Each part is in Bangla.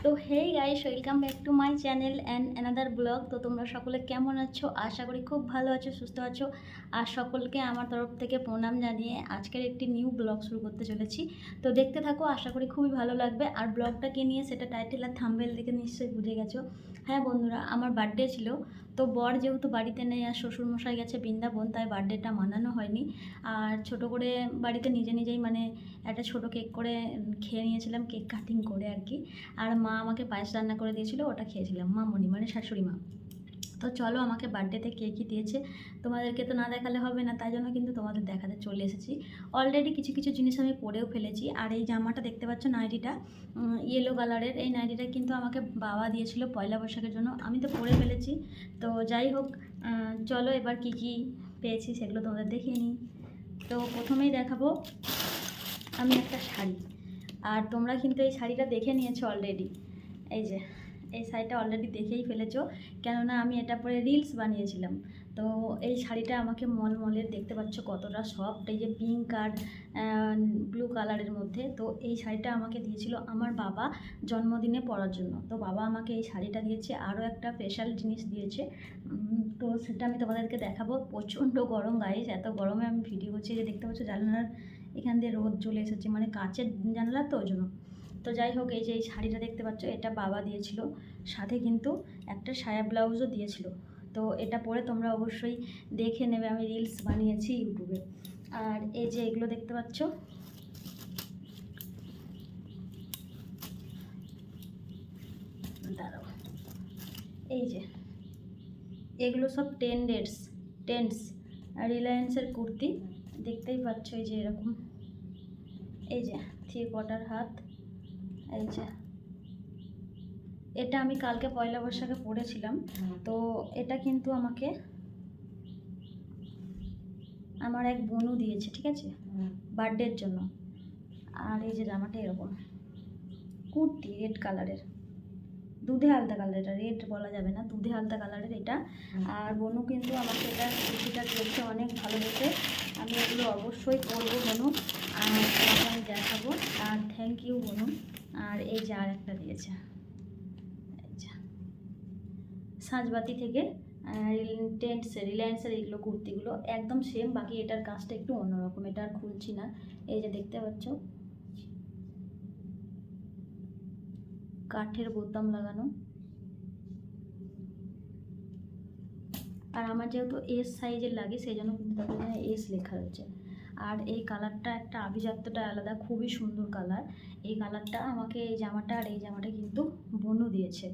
তো hey guys, welcome back to my channel and another blog. তো তোমরা সকলে কেমন আছো? আশা করি খুব ভালো আছো, সুস্থ আছো। আর সকলকে আমার তরফ থেকে প্রণাম জানিয়ে আজকের একটি নিউ ব্লগ শুরু করতে চলেছি। তো দেখতে থাকো, আশা করি খুবই ভালো লাগবে। আর ব্লগটাকে নিয়ে সেটা টাইটেল আর থাম্বনেল দেখে নিশ্চয়ই বুঝে গেছো। হ্যাঁ বন্ধুরা, আমার বার্থডে ছিল। তো বর যেহেতু বাড়িতে নেই আর শ্বশুরমশাই গেছে বৃন্দাবন, তাই বার্থডেটা মানানো হয়নি। আর ছোট করে বাড়িতে নিজে নিজেই একটা ছোট কেক করে খেয়ে নিয়েছিলাম, কেক কাটিং করে আর কি। আর মা আমাকে পায়েস রান্না করে দিয়েছিল, ওটা খেয়েছিলাম। মামনি শাশুড়ি মা। তো চলো, আমাকে বার্থডেতে কে কী দিয়েছে তোমাদেরকে তো না দেখালে হবে না, তাই জন্য কিন্তু তোমাদের দেখাতে চলে এসেছি। অলরেডি কিছু কিছু জিনিস আমি পরেও ফেলেছি। আর এই জামাটা দেখতে পাচ্ছ, নাইটিটা ইয়েলো কালারের, এই নাইটিটা কিন্তু আমাকে বাবা দিয়েছিল পয়লা বৈশাখের জন্য। আমি তো পরে ফেলেছি। তো যাই হোক, চলো এবার কি কি পেয়েছি সেগুলো তোমাদের দেখিয়ে নিই। তো প্রথমেই দেখাবো আমি একটা শাড়ি। আর তোমরা কিন্তু এই শাড়িটা দেখে নিয়েছো অলরেডি। এই যে এই শাড়িটা অলরেডি দেখেই ফেলেছো, কেননা আমি এটা পরে রিলস বানিয়েছিলাম। তো এই শাড়িটা আমাকে মলমলের, দেখতে পাচ্ছ কতটা সফট, এই যে পিঙ্ক আর ব্লু কালারের মধ্যে। তো এই শাড়িটা আমাকে দিয়েছিল আমার বাবা জন্মদিনে পরার জন্য। তো বাবা আমাকে এই শাড়িটা দিয়েছে, আরও একটা স্পেশাল জিনিস দিয়েছে। তো সেটা আমি তোমাদেরকে দেখাবো। প্রচণ্ড গরম গাইস, এত গরমে আমি ভিডিও করছি। যে দেখতে পাচ্ছ জানলার এখান দিয়ে রোদ চলে এসেছে, কাচের জানলা তো ওই জন্য। তো যাই হোক, এই যে এই শাড়িটা দেখতে পাচ্ছ, এটা বাবা দিয়েছিল। সাথে কিন্তু একটা সায়া ব্লাউজও দিয়েছিল। তো এটা পরে তোমরা অবশ্যই দেখে নেবে, আমি রিলস বানিয়েছি ইউটিউবে। আর এই যে এগুলো দেখতে পাচ্ছ, দাঁড়াও, এই যে এগুলো সব টেন্টস রিলায়েন্সের কুর্তি। দেখতেই পাচ্ছ, এই যে এরকম, এই যে 3/4 হাত। এই যে এটা আমি কালকে পয়লা বৈশাখে পরেছিলাম। তো এটা কিন্তু আমাকে আমার এক বোনও দিয়েছে, ঠিক আছে, বার্থডের জন্য। আর এই যে জামাটা এরকম কুর্তি, রেড কালারের, দুধে হালদা কালারের, এটা রেড বলা যাবে না, দুধে হালদা কালারের এটা। আর বোনু কিন্তু আমাকে এটা কুর্তিটা দিয়েছে অনেক ভালোবেসে। আমি এগুলো অবশ্যই পরবো বোনু, আর তোমাকে আমি দেখাবো। আর থ্যাংক ইউ বোনু। আর এই যে আর একটা দিয়েছে, সাজবাতি থেকে রিলায়েন্সের এইগুলো কুর্তিগুলো একদম সেম, বাকি এটার কাজটা একটু অন্যরকম। এটা আর খুলছি না। এই যে দেখতে পাচ্ছ, কাঠের বোতাম লাগানো। আর আমার যেহেতু এস সাইজের লাগে, সেই জন্য কিন্তু তাদের এখানে এস লেখা রয়েছে। আর এই কালারটা একটা আভিজাত্যটা আলাদা, খুবই সুন্দর কালার। এই কালারটা আমাকে, এই জামাটা আর এই জামাটা কিন্তু বোনু দিয়েছে,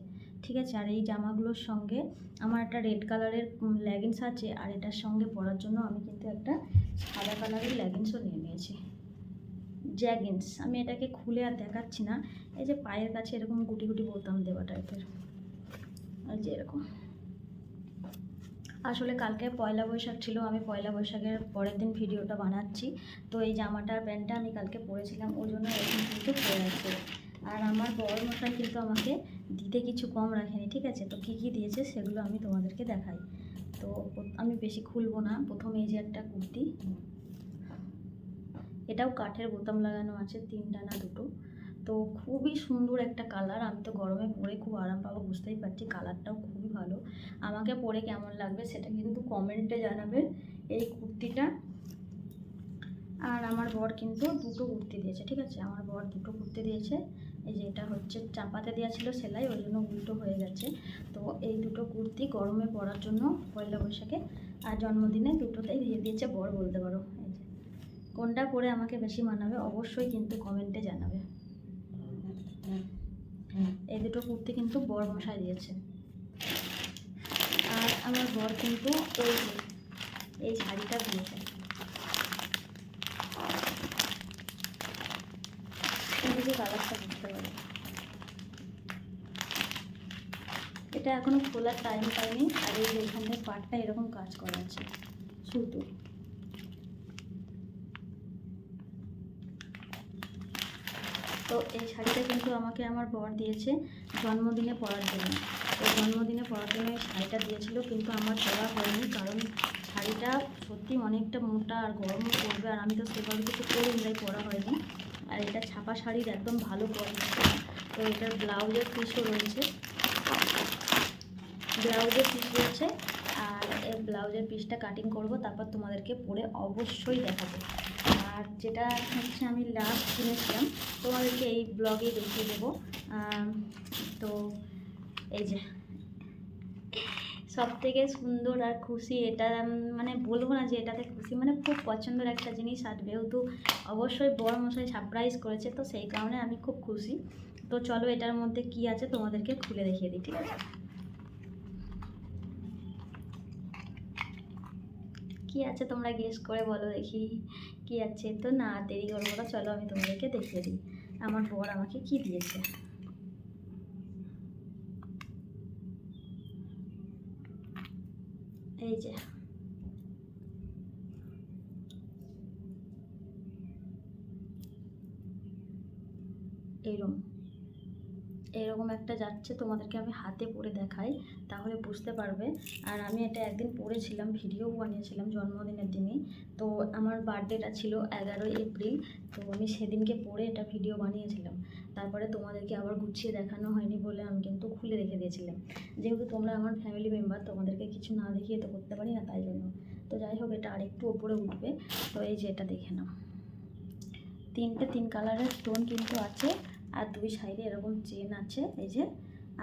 ঠিক আছে। আর এই জামাগুলোর সঙ্গে আমার একটা রেড কালারের লেগিংস আছে। আর এটার সঙ্গে পরার জন্য আমি কিন্তু একটা সাদা কালারের লেগিংসও নিয়ে নিয়েছি, জ্যাগিন্স। আমি এটাকে খুলে আর দেখাচ্ছি না। এই যে পায়ের কাছে এরকম গুটি গুটি বোতাম দেওয়া টাইপের, এই যে এরকম। আসলে কালকে পয়লা বৈশাখ ছিল, আমি পয়লা বৈশাখের পরের দিন ভিডিওটা বানাচ্ছি। তো এই জামাটার প্যান্টটা আমি কালকে পরেছিলাম, ওই জন্য এরকম কিন্তু পরে আছে। আর আমার বড় মশাই কিন্তু আমাকে দিতে কিছু কম রাখেনি, ঠিক আছে। তো কী কী দিয়েছে সেগুলো আমি তোমাদেরকে দেখাই। তো আমি বেশি খুলবো না। প্রথমে এই যে একটা কুর্তি, এটাও কাঠের বোতাম লাগানো আছে, 3টা না 2টো। তো খুবই সুন্দর একটা কালার। আমি তো গরমে পরে খুব আরাম পাবো, বুঝতেই পারছি। কালারটাও খুবই ভালো। আমাকে পরে কেমন লাগবে সেটা কিন্তু কমেন্টে জানাবে এই কুর্তিটা। আর আমার বর কিন্তু 2টো কুর্তি দিয়েছে, ঠিক আছে। আমার বর 2টো কুর্তি দিয়েছে। এই যে এটা হচ্ছে চাপাতে দেওয়া ছিল সেলাই, ওই জন্য উল্টো হয়ে গেছে। তো এই 2টো কুর্তি গরমে পরার জন্য পয়লা বৈশাখে আর জন্মদিনে দুটোতেই দিয়ে দিয়েছে বর, বলতে পারো। এই যে কোনটা পরে আমাকে বেশি মানাবে অবশ্যই কিন্তু কমেন্টে জানাবে। এই 2টো কুর্তি কিন্তু বর মশাই দিয়েছে। আর আমার বর কিন্তু এই শাড়িটা দিয়েছে, যে কালারটা বুঝতে পারো। এটা এখনো খোলার টাইম পাইনি। আর এই যে এখানে পাটটা এরকম কাজ করা আছে সুতো। তো এই শাড়িটা কিন্তু আমাকে আমার বর দিয়েছে জন্মদিনে পরার জন্য। তো জন্মদিনে পরার জন্য এই শাড়িটা দিয়েছিল, কিন্তু আমার পরা হয়নি, কারণ শাড়িটা সত্যি অনেকটা মোটা আর গরমও পড়বে। আর আমি তো সেভাবে কিছু করিনি, তাই পরা হয়নি। আর এটা ছাপা শাড়ির একদম ভালো কোয়ালিটি। তো এটার ব্লাউজের পিসও রয়েছে, আর এই ব্লাউজের পিসটা কাটিং করব, তারপর তোমাদেরকে পরে অবশ্যই দেখাবো। আর যেটা হচ্ছে আমি লাস্ট কিনেছিলাম তোমাদেরকে এই ব্লগেই দেখিয়ে দেবো। তো এই যে সব থেকে সুন্দর আর খুশি এটা, মানে বলবো না যে এটাতে খুশি, মানে খুব পছন্দের একটা জিনিস। আর যেহেতু অবশ্যই বড় মশাই সারপ্রাইজ করেছে, তো সেই কারণে আমি খুব খুশি। তো চলো এটার মধ্যে কি আছে তোমাদেরকে খুলে দেখিয়ে দিই, ঠিক আছে? কি আছে তোমরা গেস করে বলো দেখি কি আছে। তো না দেরি করবো না, চলো আমি তোমাদেরকে দেখিয়ে দিই আমার বর আমাকে কি দিয়েছে। এই যে এরকম একটা যাচ্ছে, তোমাদেরকে আমি হাতে পরে দেখাই তাহলে বুঝতে পারবে। আর আমি এটা একদিন পরেছিলাম, ভিডিও বানিয়েছিলাম জন্মদিনের দিনই। তো আমার বার্থডেটা ছিল 11ই এপ্রিল, তো আমি সেদিনকে পরে এটা ভিডিও বানিয়েছিলাম। তারপরে তোমাদেরকে আবার গুছিয়ে দেখানো হয়নি বলে আমি কিন্তু খুলে রেখে দিয়েছিলাম। যেহেতু তোমরা আমার ফ্যামিলি মেম্বার, তোমাদেরকে কিছু না দেখিয়ে তো করতে পারি না, তাই জন্য। তো যাই হোক, এটা আরেকটু ওপরে উঠবে। তো এই যে এটা দেখে নাও, 3 কালারের স্টোন কিন্তু আছে, আর 2 সাইডে এরকম চেন আছে। এই যে,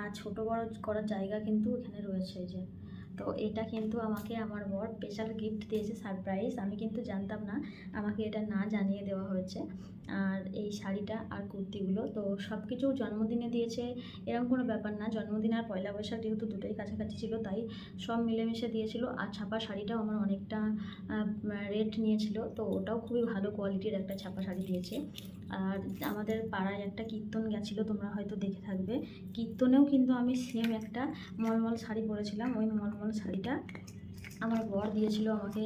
আর ছোটো বড় করার জায়গা কিন্তু এখানে রয়েছে। এই যে, তো এটা কিন্তু আমাকে আমার বর স্পেশাল গিফট দিয়েছে, সারপ্রাইজ। আমি কিন্তু জানতাম না, আমাকে এটা না জানিয়ে দেওয়া হয়েছে। আর এই শাড়িটা আর কুর্তিগুলো তো সব কিছু জন্মদিনে দিয়েছে এরকম কোনো ব্যাপার না। জন্মদিন আর পয়লা বৈশাখ যেহেতু দুটোই কাছাকাছি ছিল, তাই সব মিলেমিশে দিয়েছিল। আর ছাপা শাড়িটাও আমার অনেকটা রেট নিয়েছিল, তো ওটাও খুবই ভালো কোয়ালিটির একটা ছাপা শাড়ি দিয়েছে। আর আমাদের পাড়ায় একটা কীর্তন গেছিলো, তোমরা হয়তো দেখে থাকবে। কীর্তনেও কিন্তু আমি সেম একটা মলমল শাড়ি পরেছিলাম। ওই মলমল শাড়িটা আমার বর দিয়েছিল আমাকে,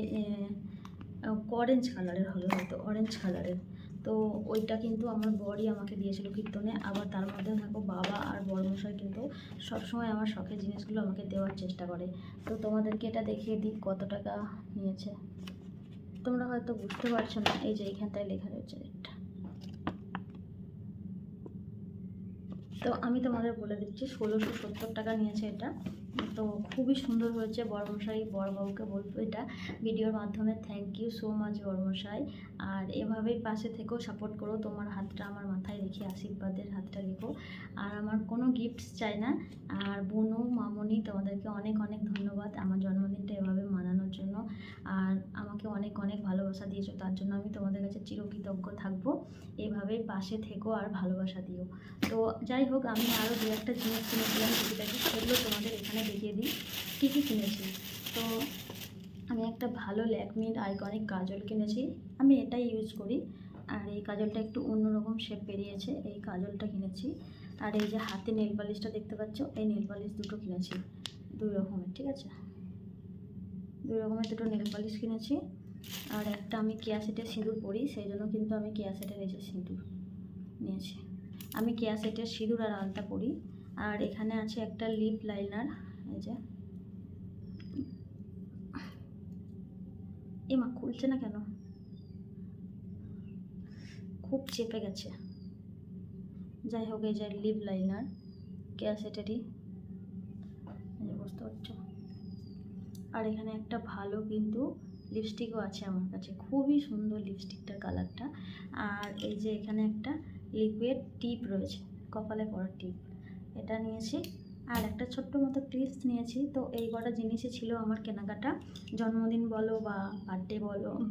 অরেঞ্জ কালারের হবে, হয়তো অরেঞ্জ কালারের। তো ওইটা কিন্তু আমার বরই আমাকে দিয়েছিল কীর্তনে। আবার তার মধ্যে দেখো বাবা আর বড়মশাই কিন্তু সবসময় আমার শখের জিনিসগুলো আমাকে দেওয়ার চেষ্টা করে। তো তোমাদেরকে এটা দেখিয়ে দিই কত টাকা নিয়েছে। তোমরা হয়তো বুঝতে পারছো না, এই যে এইখানটায় লেখা রয়েছে রেটটা। তো আমি তোমাদের বলে দিচ্ছি, 1670 টাকা নিয়েছে এটা। তো খুবই সুন্দর হয়েছে। বড়মশাই বড়বাবুকে বলবো এটা ভিডিওর মাধ্যমে, থ্যাংক ইউ সো মাচ বড়মশাই। আর এভাবেই পাশে থেকেও সাপোর্ট করো, তোমার হাতটা আমার মাথায় রেখে, আশীর্বাদের হাতটা রেখো। আর আমার কোনো গিফটস চাই না। আর বোনু মামনি তোমাদেরকে অনেক অনেক ধন্যবাদ আমার জন্মদিনটা এভাবে মানানোর জন্য। আর আমাকে অনেক অনেক ভালোবাসা দিয়েছো, তার জন্য আমি তোমাদের কাছে চিরকৃতজ্ঞ থাকবো। এভাবেই পাশে থেকো আর ভালোবাসা দিও। তো যাই হোক, আমি আরও দু একটা জিনিস কিনেছিলাম টুকিটাকি, সেগুলো তোমাদের এখানে দেখিয়ে দিই কী কী কিনেছি। তো আমি একটা ভালো ল্যাকমির আইকনিক কাজল কিনেছি, আমি এটাই ইউজ করি। আর এই কাজলটা একটু অন্যরকম শেপ বেরিয়েছে, এই কাজলটা কিনেছি। আর এই যে হাতে নেল পালিশটা দেখতে পাচ্ছ, এই নেল পালিশ দুটো কিনেছি, 2 রকমের, ঠিক আছে? 2 রকমের দুটো নেল পালিশ কিনেছি। আর একটা আমি কেয়া সেটের সিঁদুর পরি, সেই জন্য কিন্তু আমি কেয়া সেটের এই যে সিঁদুর নিয়েছি। আমি কেয়া সেটের সিঁদুর আর আলতা পরি। আর এখানে আছে একটা লিপ লাইনার, এই যে। এমা খুলছে না কেন, খুব চেপে গেছে। যাই হোক, এই যে লিপ লাইনার কেয়া সেটেরই, বুঝতে পারছো। আর এখানে একটা ভালো কিন্তু লিপস্টিকও আছে আমার কাছে, খুবই সুন্দর লিপস্টিকটার কালারটা। আর এই যে এখানে একটা লিকুইড টিপ রয়েছে, কপালে পরার টিপ, এটা নিয়েছি। আর একটা ছোট্ট মতো ক্লিপস নিয়েছি। তো এই কটা জিনিসই ছিল আমার কেনাকাটা। জন্মদিন বলো বা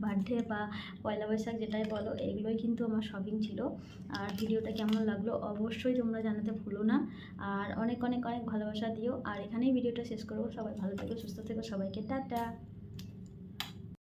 বার্থডে বা পয়লা বৈশাখ যেটাই বলো, এগুলোই কিন্তু আমার শপিং ছিল। আর ভিডিওটা কেমন লাগলো অবশ্যই তোমরা জানাতে ভুলো না। আর অনেক অনেক অনেক ভালোবাসা দিও। আর এখানেই ভিডিওটা শেষ করবো। সবাই ভালো থেকো, সুস্থ থেকো, সবাইকে টাটা।